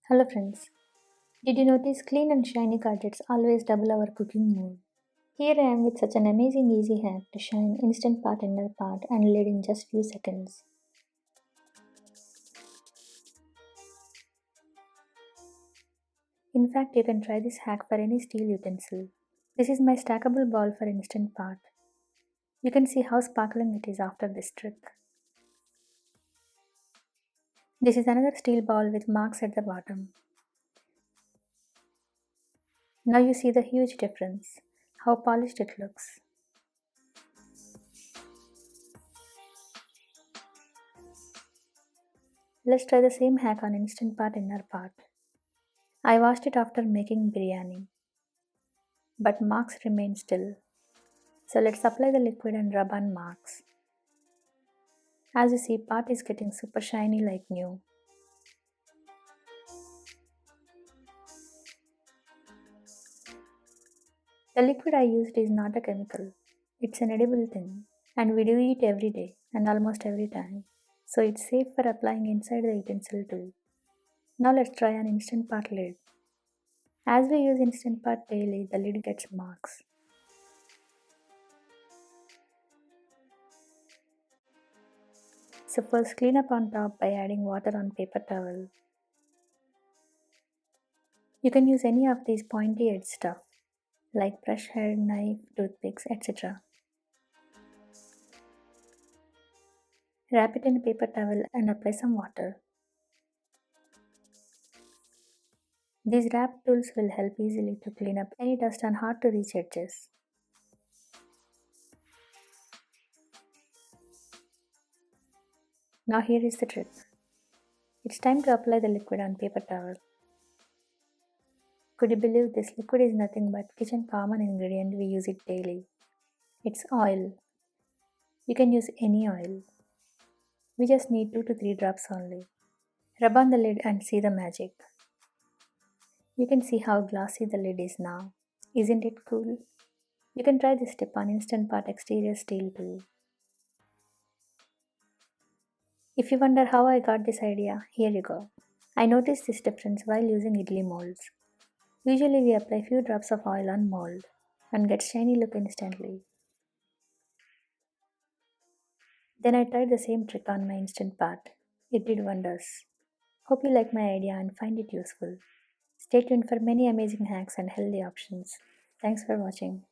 Hello friends. Did you notice clean and shiny gadgets always double our cooking mood? Here I am with such an amazing easy hack to shine instant pot inner pot and lid in just few seconds. In fact, you can try this hack for any steel utensil. This is my stackable bowl for instant pot. You can see how sparkling it is after this trick. This is another steel bowl with marks at the bottom. Now you see the huge difference, how polished it looks. Let's try the same hack on instant pot inner pot. I washed it after making biryani, but marks remain still. So let's apply the liquid and rub on marks. As you see, pot is getting super shiny like new. The liquid I used is not a chemical. It's an edible thing, and we do eat every day and almost every time. So it's safe for applying inside the utensil too. Now let's try an instant pot lid. As we use instant pot daily, the lid gets marks. So first clean up on top by adding water on paper towel. You can use any of these pointy edge stuff like brush head, knife, toothpicks, etc. Wrap it in a paper towel and apply some water. These wrap tools will help easily to clean up any dust on hard to reach edges. Now here is the trick. It's time to apply the liquid on paper towel. Could you believe this liquid is nothing but kitchen common ingredient, we use it daily. It's oil. You can use any oil. We just need 2 to 3 drops only. Rub on the lid and see the magic. You can see how glossy the lid is now. Isn't it cool? You can try this tip on Instant Pot exterior steel too. If you wonder how I got this idea, here you go. I noticed this difference while using idli molds. Usually we apply few drops of oil on mold and get shiny look instantly. Then I tried the same trick on my Instant Pot. It did wonders. Hope you like my idea and find it useful. Stay tuned for many amazing hacks and healthy options. Thanks for watching.